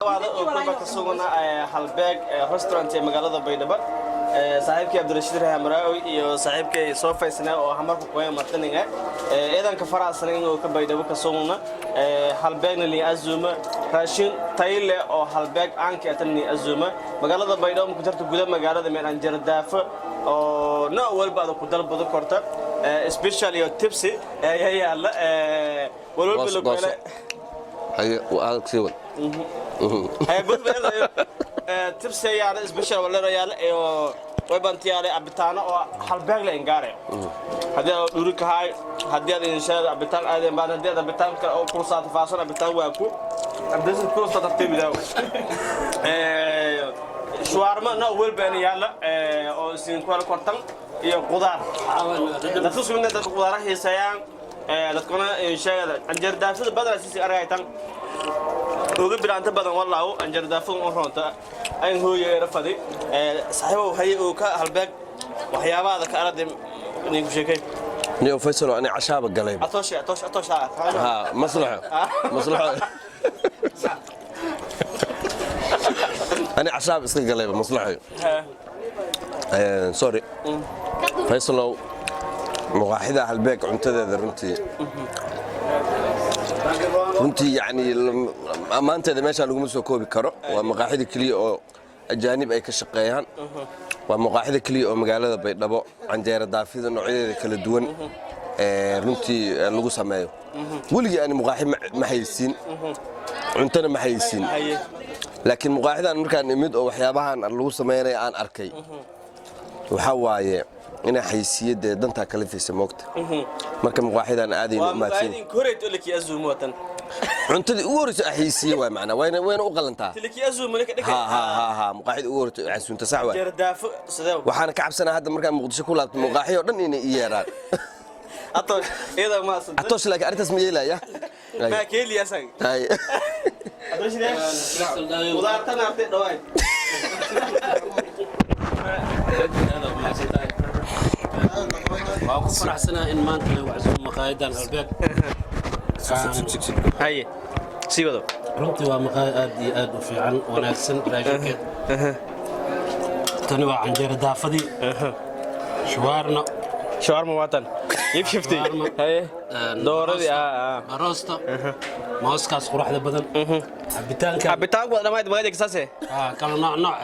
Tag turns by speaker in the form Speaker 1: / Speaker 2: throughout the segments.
Speaker 1: هذا كل كسونا هالباج رestaurant مقالة بيدبر صاحبك عبد الرشيد الهمراوي iyo صاحبك صوفي سنة oo hamarku qoyan martaniga ciidanka faraasana inuu ka baydhabo ka soona halbeegna li azuma raashin tayle oo halbeeg aan ka tan azuma magaalada baydhabo ku jirto gudaha magaalada meel aan jardaafo oo nooc walba ku dalbado korta especially tipsy yaala walba loo kale
Speaker 2: هي وهذا كسيول
Speaker 1: هي قلت بيضة تبسي يعني سبيشال ولا ريال ويبنتي على أبتانا أو حلباق لإنجاري هذا دورك هاي هذا إن شاء الله أبتان هذا بعد هذا أبتان أو كورسات فاصلة أبتان وأكو أبدأ كورسات ترتيب ده شوارما نقول بيني يلا أو سينكوال كورتان يقدر لا تسمع من هذا القدر هي سيان dadkuna sheegada anjar daafada badal si aragaytan ugu bilaanta badan wallahu anjar daafada oo roonta ay hooyay rafadi saaxiibo hay oo ka halbeeg waxyaabaha ka araday inay ku sheekay
Speaker 2: نيو فيصل أنا عشاب القليب
Speaker 1: atosh
Speaker 2: ها مصلحة أنا عشاب اسمي قليب مصلحة سوري فيصل مواحدة هالبيك عنتذا runtii yani amaanteeda meesha lagu soo koobi karo waa maqaaxida kaliya oo ajaanib ay ka shaqeeyaan waa maqaaxida kaliya oo magaalada Baydhabo canjeera daafida noocyadeeda kala duwan runtii lagu sameeyo waliga aan maqaaxi ma haysin cuntana ma haysin laakiin maqaaxidan markaan imid oo waxyaabahan lagu sameeyay aan arkay waxa waaye ina haysiyada danta kala fiisa moogta marka maqaaxidan aad ay u maadsan
Speaker 1: koreed oo laki azuumatan
Speaker 2: cuntadii ugu horeysa ahaysiye waa macna wayna u qalantaa
Speaker 1: laki azuumanka dhigay
Speaker 2: ha maqaaxid ugu horeysa casuunta sax waa
Speaker 1: jardaafo sidoo
Speaker 2: waxaan ka cabsanahay hadda markaan muqdisho ku laabto maqaaxi oo dhan inay yeeraan atosh laakiin arintaas ma yeelaya
Speaker 1: ma keeliya san
Speaker 2: hay
Speaker 1: wadaartana abtay dhawaay
Speaker 3: وأكون فرحسنا إن ما أنت وعزوم مقايدان هالبيت
Speaker 1: هاي سيبدو
Speaker 3: runtii waa maqaayad aad iyo aad u fiican wanaagsan raashinka tani waa canjeera daafadii
Speaker 1: shawarma watan yib shifti hay dooradii
Speaker 3: aroosta mooskaas quruxda badan
Speaker 1: cabitaanku waa dhamayd magaalada kasaase
Speaker 3: kala nooc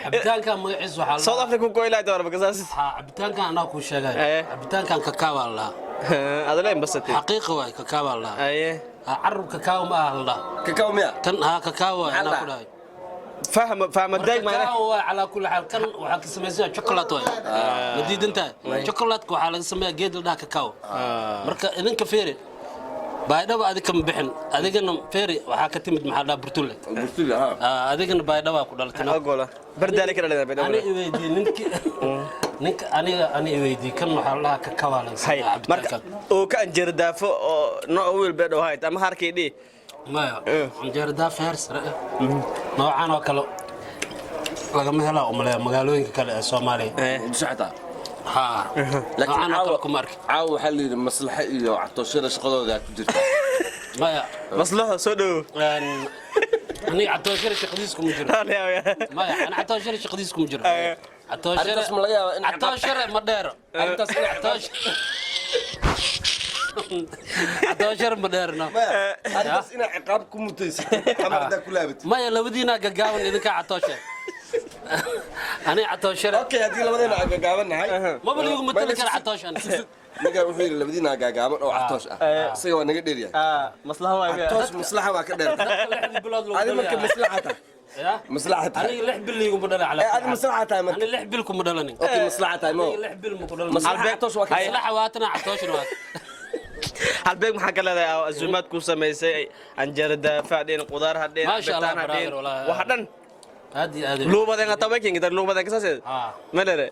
Speaker 3: cabitaanka magaciisa waxaa
Speaker 1: South Africa ku ilaa doorba kasaas
Speaker 3: cabitaanka anaa ku sheegay cabitaankan kakaawa la
Speaker 1: adala imbasatay
Speaker 3: xaqiiqo waay kakaawa la عرب كاكاو ما الله
Speaker 2: كاكاو مياه
Speaker 3: ها كاكاو انا كلها
Speaker 1: فاهم الدايق ما
Speaker 3: كاكاو على كل حال كان waxaa ka sameeyay chocolate way madid inta chocolate waxa laga sameeyaa geed la كاكاو marka idinka feeri baydhabo adiga ma bixin adigana feeri waxa ka timid maxaa la burtule ha adigana baydhabo ku dhalatay
Speaker 1: ogola bardaale ka dhalay baydhabo
Speaker 3: ani weydii ninka aniga weydii kan waxa la كاكاو la sameeyaa
Speaker 1: marka oo ka anjeer daafo oo nooc weelba dhawayd ama harkeedii
Speaker 3: ما anjeer daafo heers noocan oo kale laga ma helo magaalooyinka kale ee Soomaaliya
Speaker 2: saxta
Speaker 3: ها
Speaker 2: لكن
Speaker 3: عاو
Speaker 2: waxaa leeyahay maslaxa iyo catoshada shaqadooda ku jirta
Speaker 3: maya
Speaker 1: maslaxa soo dhaw
Speaker 3: ani catoshada shaqadiisku ma jiro maya ana catoshada shaqadiisku ma jiro catoshada ma dheero catoshada ma dheerno
Speaker 2: arintaas ina ciqaab ku mutaysid ama hada ku laabat
Speaker 3: maya labadiina gagaaban idinka catosha أنا عطاشر.
Speaker 2: أوكي هذه لبدينا عجاجابنا هاي.
Speaker 3: ما بليغ مثل كان عطاش أنا.
Speaker 2: نجا وحيد لبدينا عجاجابنا أو عطاش. سوى نجا ديريا.
Speaker 1: مصلحة ما
Speaker 2: عطاش مصلحة ما كدر. هذه ممكن مصلحتها. مصلحتها.
Speaker 3: أنا لحب اللي يقوم بدل على.
Speaker 2: هذه مصلحتها.
Speaker 3: أنا لحب لكم بدلني.
Speaker 2: أوكي مصلحتها مو.
Speaker 3: أنا لحب لكم بدلني.
Speaker 2: مصلحة عطاش وكذا.
Speaker 3: مصلحة واتنا عطاش وات.
Speaker 1: halbeeg maxaa kala leedahay azuumaad ku sameysay anjarada faadeen qudaar hadeen
Speaker 3: bitaan hadeen
Speaker 1: wax dhan
Speaker 3: هذه
Speaker 1: لوبادين أتابعين كده لوبادين كساسة ما له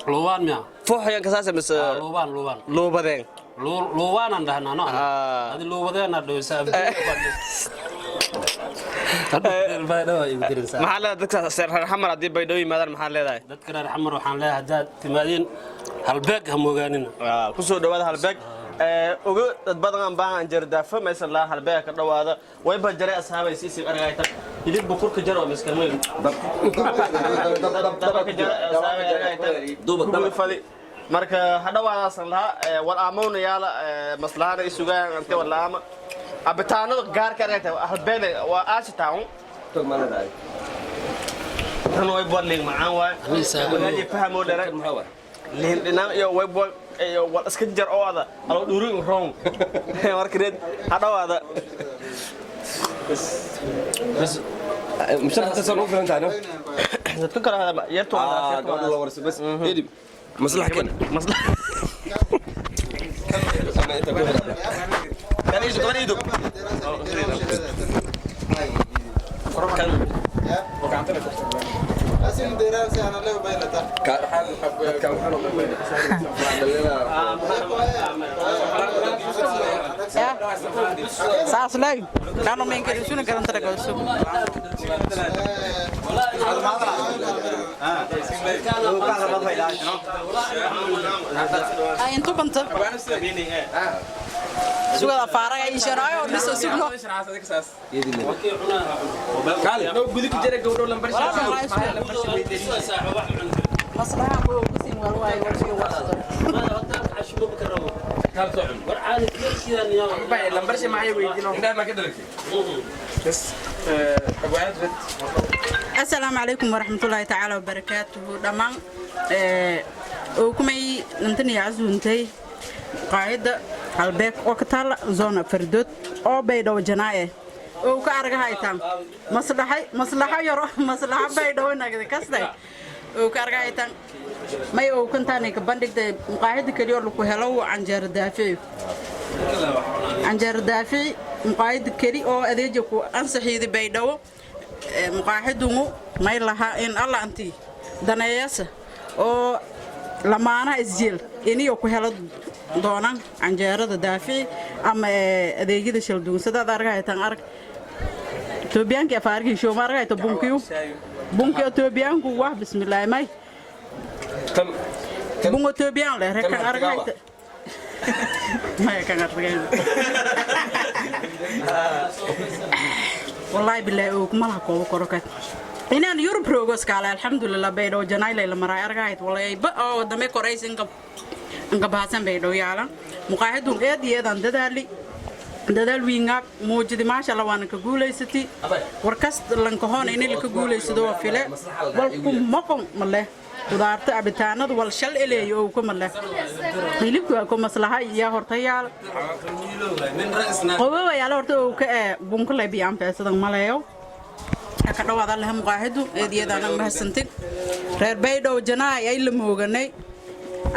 Speaker 3: لوبان ميا
Speaker 1: فوحيان كساسة بس لوبادين
Speaker 3: لوبان عنده هنا هذه لوبادين عنده يسافر
Speaker 1: محل ذكر سر حمر عدي بيدوي ماذا المحل ذا
Speaker 3: ذكر حمر وحن له هذا تمادين هالباق هم وجانين
Speaker 1: كسر دواد هالباق ugu dad badan aan baahan jar daafo mesela halbeeg ka dhawaada way ba jaray asxaabay si argayta hilib bukurka jaro miskalmay duuba fali marka hadhawaadaasan lahaa wal aamoonayala maslaxada isugaan ante wal aama abitaanada gaarka argayta halbeeg waa aasitaun tan way bodling macaan waay walaji fahmo dheer liin dhinaan iyo way boy iyo wal iska jar oo ada alo dhuurin wrong markareed hadhawaada
Speaker 2: مشان حتى صار فهمت عنه
Speaker 1: dadka kale hada yartu
Speaker 2: قالوا الله ورث بس هدي مصلحة كنا
Speaker 1: maslaxa
Speaker 2: كان يجوا كمان يدوا
Speaker 4: أسمع دراسة أنا له بينتا.
Speaker 5: saas lay dano men kedi sunu garan tara gosu ay intu banta suga faaraga isharayo liso sugno
Speaker 2: قال لو بدك تجري قولوا لهم برشا
Speaker 5: maslaha ko kusin walway warshi warso
Speaker 2: لمبرشة معي ويدينهم ما كده لك بس
Speaker 5: السلام عليكم ورحمة الله تعالى وبركاته دمان وكمي ننتني عزونتي قاعدة halbeeg oo ka taala zona Fardood oo Baydhabo Janaaye oo ka arga haytaan maslaxa yaro maslaxa Baydhabo nagada kasday oo ka arga haytaan may oo kantaanay ka bandhigtay maqaayada kaliya oo lagu helo anjeer daafi maqaayada kaliya oo adeejo ku ansaxiiday Baydhabo maqaayadungu may laha in alla anti daneeyasa oo lamaana isjil iniyo ku helo doonaan anjeerada daafi ama adeegyada shilduun sida argaytan arag Toobiyaanka afaarkii show margayto bunkiyo Toobiyaanku wax bismillaah may bungo Toobiyaan le rek argayto may kan argayto wallahi billahi oo kuma laha koobo korokat inaan Europe rogos kala alxamdulillah Baydhabo Janaayle la maray argayto wallahi ba oo dame koraysin anga baasan Baydhabo yaala muqaahadun eedan dadaal wiinga muujidi maasha Allah waan ka guuleysatay warkas lanka hoon in la ka guuleysado waa file wal ku maqon male qudaarta abitaanada wal shal eleeyo oo kuma leh hilibku waa ku maslaha iyo hortayaal qowa yaala horta oo ka bunka la biyaan feesadan maleeyo ka dhawaada laha muqaahadu eedan mahasantay reer Baydhabo Janaaye ay la mooganay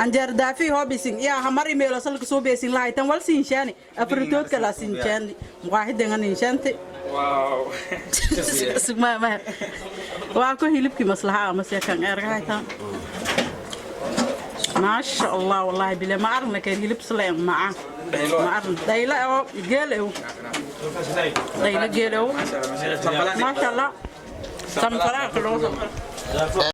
Speaker 5: anjeer daafi hobising ya hamar email asalka soo beesin laaytan wal siinshani afritood kala siinshani muqaahidan aanshante wow sugma ma waa ko hilibki maslaha ama se kan ergaytan ما شاء الله والله بلا ما عرفنا كان يلب سلام معه ما عرفنا دايلا أو جيله دايلا جيله ما شاء الله سام فراغ